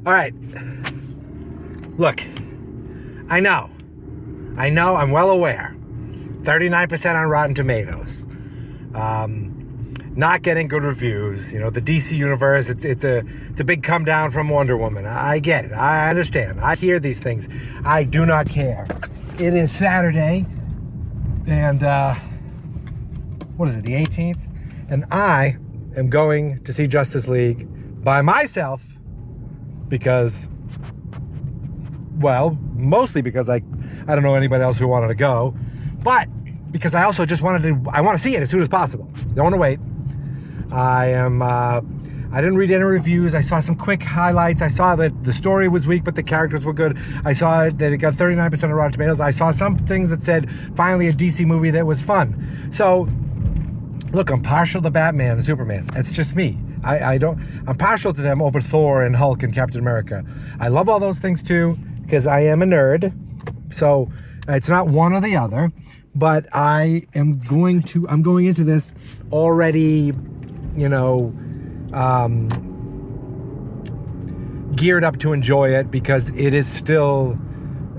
All right. Look, I know, I'm well aware. 39% on Rotten Tomatoes. Not getting good reviews. You know, the DC universe, it's a big come down from Wonder Woman. I get it. I understand. I hear these things. I do not care. It is Saturday, and what is it, the 18th? And I am going to see Justice League by myself because, well, mostly because I don't know anybody else who wanted to go, but because I also just want to see it as soon as possible. Don't want to wait. I didn't read any reviews. I saw some quick highlights. I saw that the story was weak, but the characters were good. I saw that it got 39% of Rotten Tomatoes. I saw some things that said, finally a DC movie that was fun. So, look, I'm partial to Batman and Superman. That's just me. I'm partial to them over Thor and Hulk and Captain America. I love all those things too, because I am a nerd. So, it's not one or the other. But I'm going into this already, geared up to enjoy it because it is still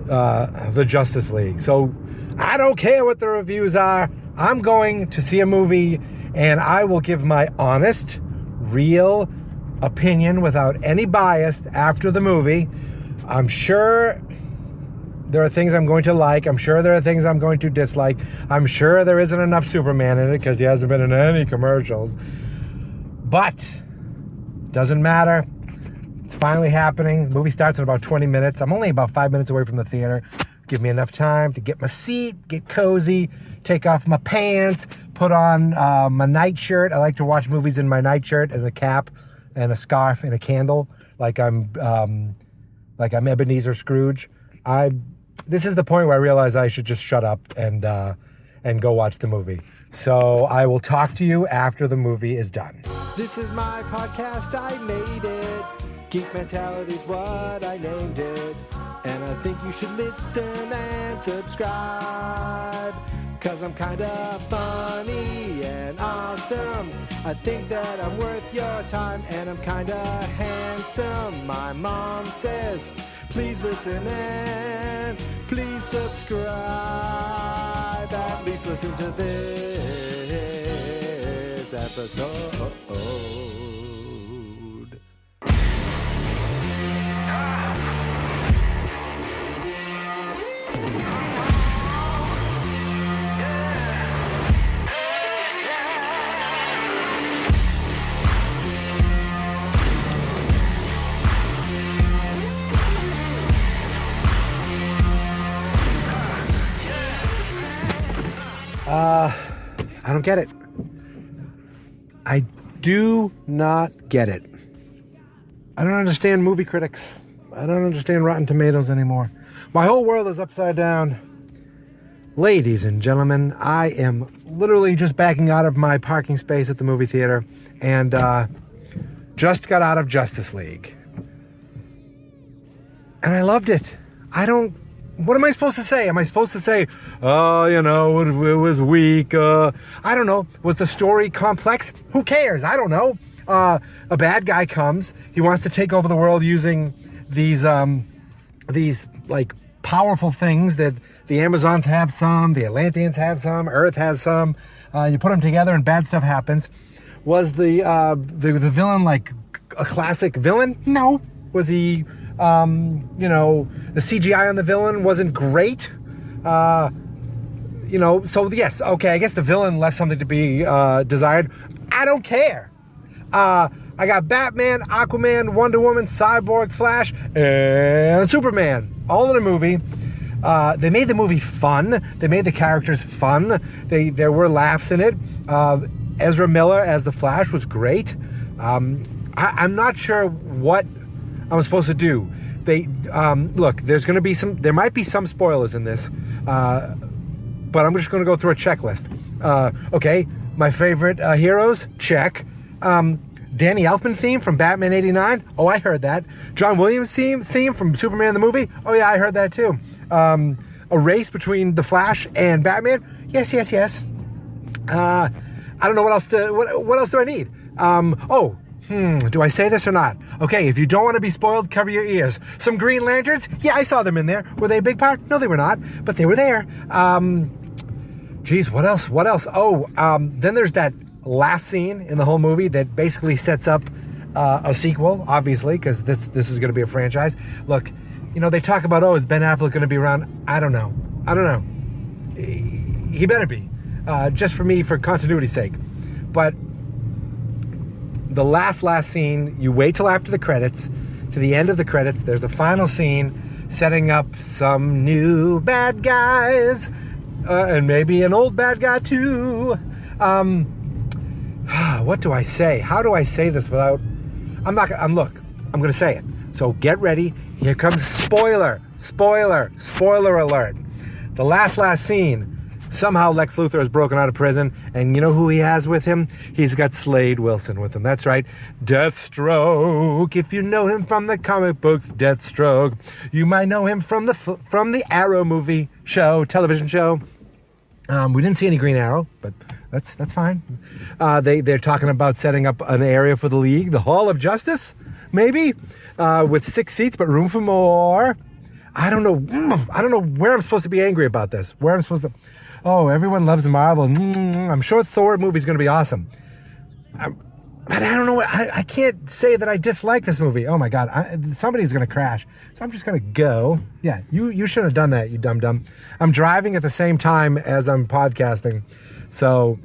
the Justice League. So I don't care what the reviews are. I'm going to see a movie and I will give my honest, real opinion without any bias after the movie. I'm sure there are things I'm going to like. I'm sure there are things I'm going to dislike. I'm sure there isn't enough Superman in it because he hasn't been in any commercials. But doesn't matter. It's finally happening. The movie starts in about 20 minutes. I'm only about 5 minutes away from the theater. Give me enough time to get my seat, get cozy, take off my pants, put on my nightshirt. I like to watch movies in my nightshirt and a cap and a scarf and a candle, like I'm Ebenezer Scrooge. This is the point where I realize I should just shut up and go watch the movie. So I will talk to you after the movie is done. This is my podcast, I made it. Geek Mentality's what I named it. And I think you should listen and subscribe. Cause I'm kinda funny and awesome. I think that I'm worth your time and I'm kinda handsome. My mom says, please listen and please subscribe. At least listen to this episode. I don't get it. I do not get it. I don't understand movie critics. I don't understand Rotten Tomatoes anymore. My whole world is upside down. Ladies and gentlemen, I am literally just backing out of my parking space at the movie theater and just got out of Justice League. And I loved it. What am I supposed to say? Am I supposed to say, oh, it was weak? I don't know. Was the story complex? Who cares? I don't know. A bad guy comes. He wants to take over the world using these like powerful things that the Amazons have some, the Atlanteans have some, Earth has some. You put them together and bad stuff happens. Was the villain like a classic villain? No. Was he... the CGI on the villain wasn't great. So yes, okay, I guess the villain left something to be desired. I don't care. I got Batman, Aquaman, Wonder Woman, Cyborg, Flash, and Superman, all in a movie. They made the movie fun. They made the characters fun. There were laughs in it. Ezra Miller as the Flash was great. I'm not sure what I'm supposed to do. Look, there might be some spoilers in this, but I'm just going to go through a checklist. Okay, my favorite heroes, check. Danny Elfman theme from Batman 89. Oh, I heard that. John Williams theme from Superman the movie. Oh yeah, I heard that too. A race between the Flash and Batman. Yes. I don't know what else do I need. Do I say this or not? Okay, if you don't want to be spoiled, cover your ears. Some Green Lanterns? Yeah, I saw them in there. Were they a big part? No, they were not, but they were there. Geez, what else? Then there's that last scene in the whole movie that basically sets up a sequel, obviously, because this is going to be a franchise. Look, they talk about, is Ben Affleck going to be around? I don't know. He better be, just for continuity's sake. But the last scene, you wait till after the credits, to the end of the credits, there's a final scene setting up some new bad guys, and maybe an old bad guy too. What do I say? How do I say this without... I'm going to say it. So get ready. Here comes spoiler alert. The last scene. Somehow Lex Luthor has broken out of prison, and you know who he has with him? He's got Slade Wilson with him. That's right, Deathstroke. If you know him from the comic books, Deathstroke. You might know him from the Arrow movie television show. We didn't see any Green Arrow, but that's fine. They're talking about setting up an area for the League, the Hall of Justice, maybe, with 6 seats, but room for more. I don't know where I'm supposed to be angry about this. Where I'm supposed to... Oh, everyone loves Marvel. I'm sure Thor movie's going to be awesome. But I don't know. I can't say that I dislike this movie. Oh, my God. Somebody's going to crash. So I'm just going to go. Yeah, you shouldn't have done that, you dum-dum. I'm driving at the same time as I'm podcasting. So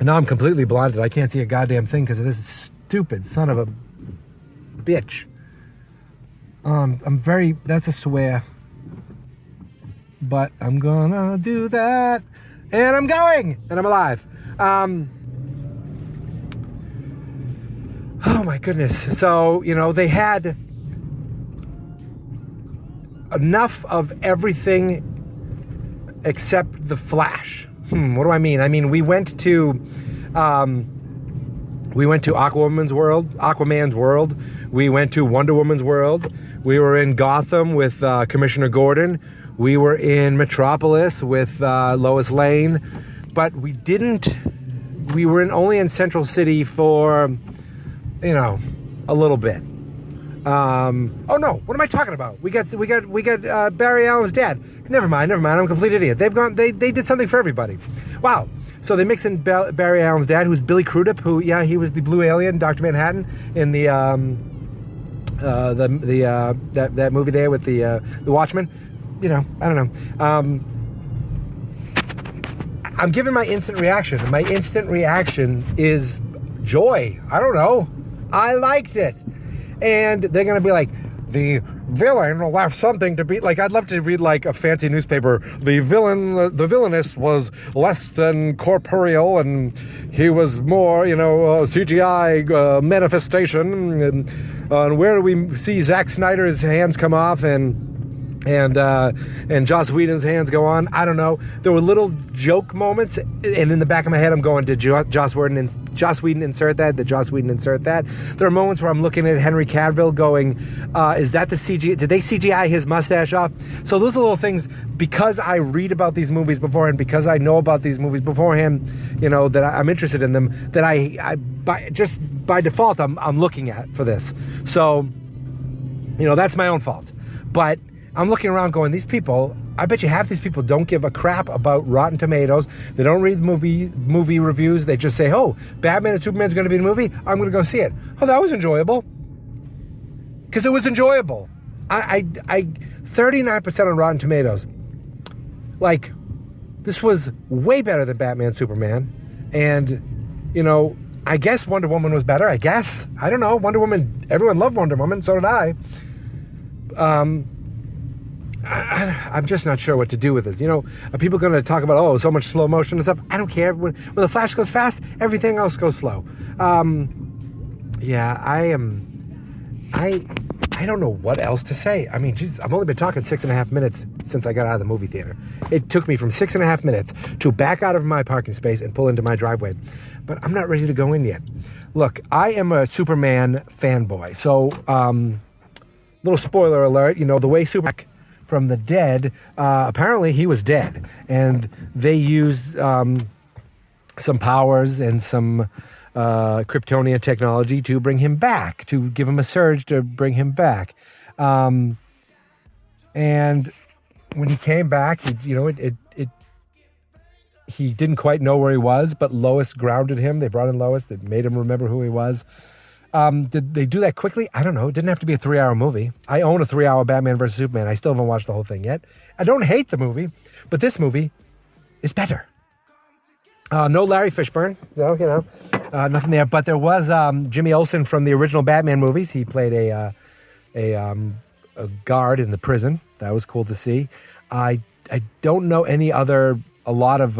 now I'm completely blinded. I can't see a goddamn thing because of this stupid son of a bitch. That's a swear. But I'm gonna do that. And I'm going. And I'm alive. Oh my goodness. So, they had enough of everything except the Flash. What do I mean? I mean, we went to Aquaman's world. We went to Wonder Woman's world. We were in Gotham with Commissioner Gordon. We were in Metropolis with Lois Lane. But we were only in Central City for, a little bit. Oh no, what am I talking about? We got Barry Allen's dad. Never mind, I'm a complete idiot. They did something for everybody. Wow. So they mix in Barry Allen's dad, who's Billy Crudup, he was the blue alien, Dr. Manhattan, in the that movie there with the Watchmen. I don't know. I'm giving my instant reaction. My instant reaction is joy. I don't know. I liked it. And they're going to be like, the villain left something to be... Like, I'd love to read, like, a fancy newspaper. The villainess was less than corporeal, and he was more, CGI manifestation. And where do we see Zack Snyder's hands come off and Joss Whedon's hands go on? I don't know. There were little joke moments, and in the back of my head, I'm going, did Joss Whedon insert that? Did Joss Whedon insert that? There are moments where I'm looking at Henry Cavill going, is that the CGI? Did they CGI his mustache off? So those are little things, because I read about these movies beforehand, because I know about these movies beforehand, that I'm interested in them, that I by default, I'm looking at for this. So, that's my own fault. But I'm looking around going, these people, I bet you half these people don't give a crap about Rotten Tomatoes. They don't read movie reviews. They just say, oh, Batman and Superman's going to be in a movie. I'm going to go see it. Oh, that was enjoyable. Because it was enjoyable. I 39% on Rotten Tomatoes. Like, this was way better than Batman Superman. And, I guess Wonder Woman was better. I guess. I don't know. Wonder Woman, everyone loved Wonder Woman. So did I. I'm just not sure what to do with this. Are people going to talk about, so much slow motion and stuff? I don't care. When the Flash goes fast, everything else goes slow. Yeah, I don't know what else to say. I mean, Jesus, I've only been talking 6.5 minutes since I got out of the movie theater. It took me from 6.5 minutes to back out of my parking space and pull into my driveway. But I'm not ready to go in yet. Look, I am a Superman fanboy. So, little spoiler alert, the way Superman from the dead, apparently he was dead. And they used some powers and some Kryptonian technology to bring him back, to give him a surge to bring him back. And when he came back, he didn't quite know where he was, but Lois grounded him. They brought in Lois. They made him remember who he was. Did they do that quickly? I don't know. It didn't have to be a 3-hour movie. I own a 3-hour Batman vs. Superman. I still haven't watched the whole thing yet. I don't hate the movie, but this movie is better. No Larry Fishburne, so, nothing there. But there was Jimmy Olsen from the original Batman movies. He played a guard in the prison. That was cool to see. I don't know a lot of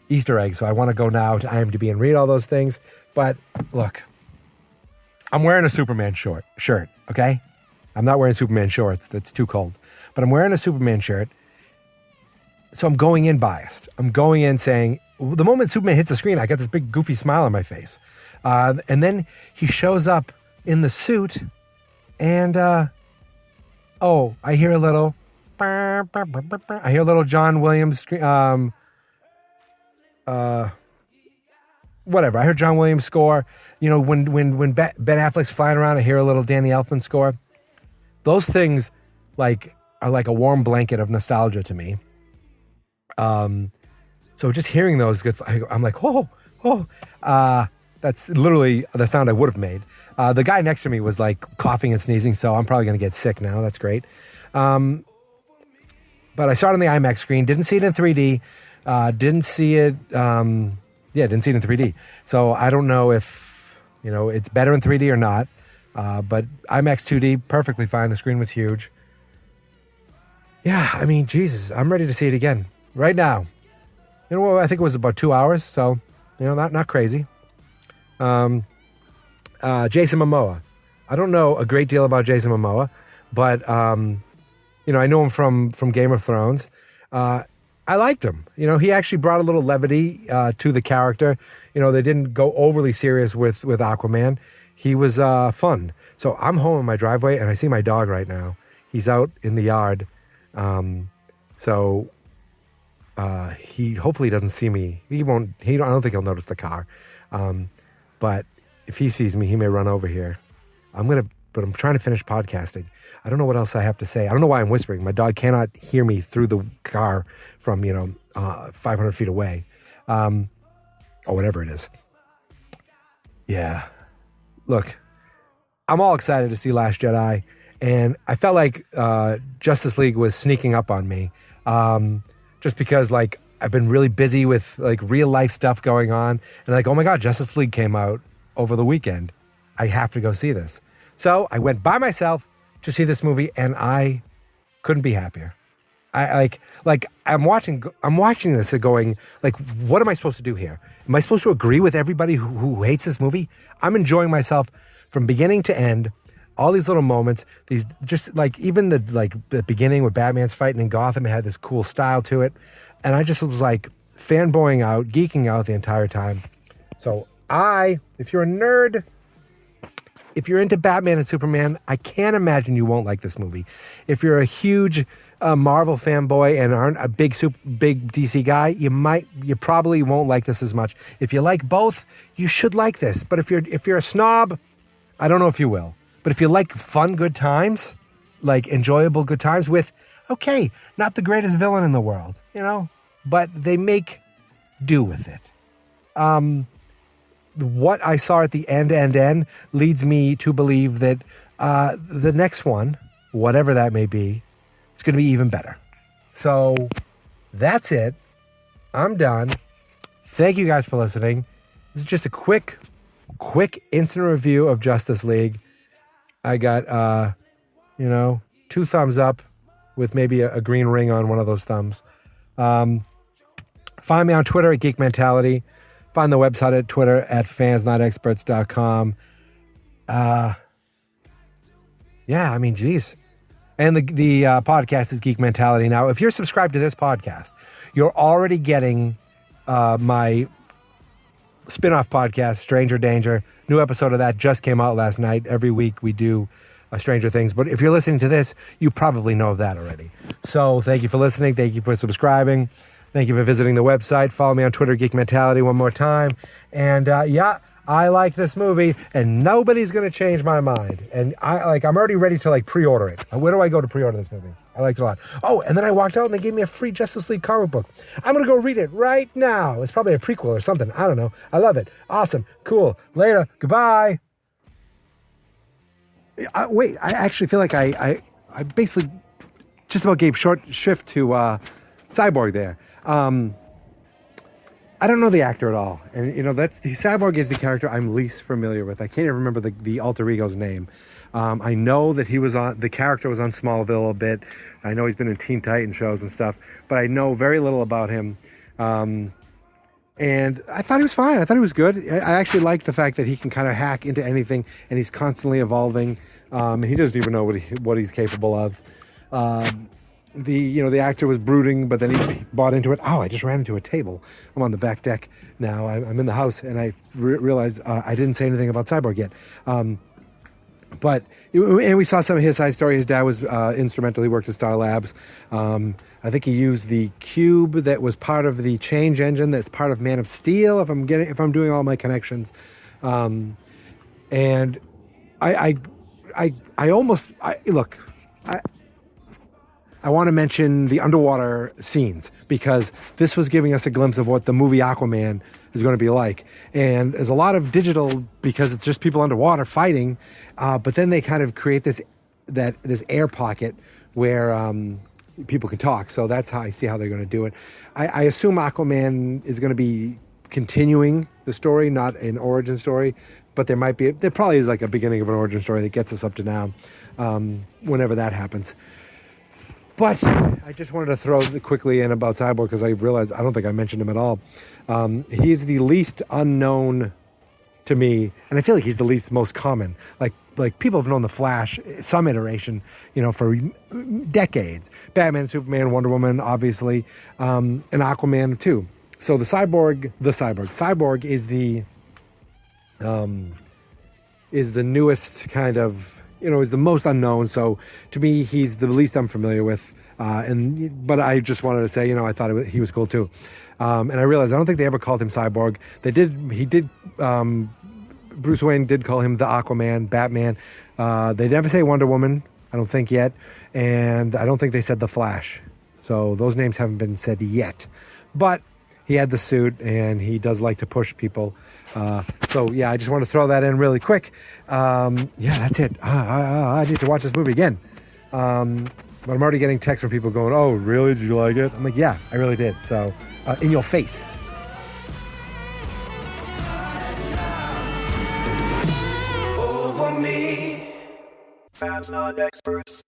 Easter eggs, so I want to go now to IMDb and read all those things. But look, I'm wearing a Superman shirt, okay? I'm not wearing Superman shorts. That's too cold. But I'm wearing a Superman shirt. So I'm going in biased. I'm going in saying, the moment Superman hits the screen, I got this big goofy smile on my face. And then he shows up in the suit and, I hear a little John Williams, whatever. I heard John Williams score. When Ben Affleck's flying around, I hear a little Danny Elfman score. Those things are like a warm blanket of nostalgia to me. So just hearing those, I'm like, that's literally the sound I would have made. The guy next to me was like coughing and sneezing, so I'm probably going to get sick now. That's great. But I saw it on the IMAX screen. Didn't see it in 3D. Didn't see it in 3D. So I don't know if, it's better in 3D or not. But IMAX 2D, perfectly fine. The screen was huge. Yeah, I mean, Jesus, I'm ready to see it again. Right now. I think it was about 2 hours, so, not crazy. Jason Momoa. I don't know a great deal about Jason Momoa, but, I know him from Game of Thrones. I liked him. He actually brought a little levity to the character. They didn't go overly serious with Aquaman. He was fun. So I'm home in my driveway, and I see my dog right now. He's out in the yard. He hopefully doesn't see me. I don't think he'll notice the car. But if he sees me, he may run over here. But I'm trying to finish podcasting. I don't know what else I have to say. I don't know why I'm whispering. My dog cannot hear me through the car from, 500 feet away. Or whatever it is. Yeah. Look, I'm all excited to see Last Jedi. And I felt like Justice League was sneaking up on me. Just because, I've been really busy with, real life stuff going on. And, oh, my God, Justice League came out over the weekend. I have to go see this. So I went by myself to see this movie, and I couldn't be happier. I'm watching this and going, what am I supposed to do here? Am I supposed to agree with everybody who hates this movie? I'm enjoying myself from beginning to end. All these little moments, these just even the beginning with Batman's fighting in Gotham, it had this cool style to it. And I just was fanboying out, geeking out the entire time. So if you're a nerd, if you're into Batman and Superman, I can't imagine you won't like this movie. If you're a huge Marvel fanboy and aren't a big DC guy, you probably won't like this as much. If you like both, you should like this. But if you're a snob, I don't know if you will. But if you like fun, good times, enjoyable good times with, okay, not the greatest villain in the world, but they make do with it. What I saw at the end leads me to believe that the next one, whatever that may be, it's going to be even better. So that's it. I'm done. Thank you guys for listening. This is just a quick instant review of Justice League. I got, 2 thumbs up with maybe a green ring on one of those thumbs. Find me on Twitter at Geek Mentality. Find the website at Twitter at fansnotexperts.com. Geez. And the podcast is Geek Mentality. Now, if you're subscribed to this podcast, you're already getting my spin-off podcast, Stranger Danger. New episode of that just came out last night. Every week we do Stranger Things. But if you're listening to this, you probably know that already. So thank you for listening. Thank you for subscribing. Thank you for visiting the website. Follow me on Twitter, Geek Mentality, one more time. And I like this movie, and nobody's going to change my mind. And I'm already ready to pre-order it. Where do I go to pre-order this movie? I liked it a lot. Oh, and then I walked out and they gave me a free Justice League comic book. I'm going to go read it right now. It's probably a prequel or something. I don't know. I love it. Awesome. Cool. Later. Goodbye. Wait, I actually feel like I basically just about gave short shrift to Cyborg there. I don't know the actor at all. And, Cyborg is the character I'm least familiar with. I can't even remember the alter ego's name. I know that the character was on Smallville a bit. I know he's been in Teen Titans shows and stuff, but I know very little about him. And I thought he was fine. I thought he was good. I actually liked the fact that he can kind of hack into anything, and he's constantly evolving. He doesn't even know what he's capable of. The actor was brooding, but then he bought into it. Oh, I just ran into a table. I'm on the back deck now. I'm in the house, and I realized I didn't say anything about Cyborg yet. And we saw some of his side story. His dad was instrumental. He worked at Star Labs. I think he used the cube that was part of the change engine that's part of Man of Steel, if I'm doing all my connections. And I want to mention the underwater scenes, because this was giving us a glimpse of what the movie Aquaman is going to be like. And there's a lot of digital because it's just people underwater fighting, but then they kind of create this air pocket where people can talk. So that's how I see how they're going to do it. I assume Aquaman is going to be continuing the story, not an origin story, but there probably is like a beginning of an origin story that gets us up to now, whenever that happens. But I just wanted to throw quickly in about Cyborg, because I realized I don't think I mentioned him at all. He's the least unknown to me, and I feel like he's the most common. Like people have known the Flash, some iteration, for decades. Batman, Superman, Wonder Woman, obviously, and Aquaman too. So Cyborg is the newest kind of. Is the most unknown. So to me, he's the least I'm familiar with. But I just wanted to say, I thought he was cool too. And I realized I don't think they ever called him Cyborg. Bruce Wayne did call him the Aquaman, Batman. They never say Wonder Woman, I don't think yet. And I don't think they said the Flash. So those names haven't been said yet. But he had the suit, and he does like to push people. I just want to throw that in really quick. That's it. I need to watch this movie again. But I'm already getting texts from people going, "Oh, really? Did you like it?" I'm like, "Yeah, I really did." So, in your face. Over me. Fans not experts.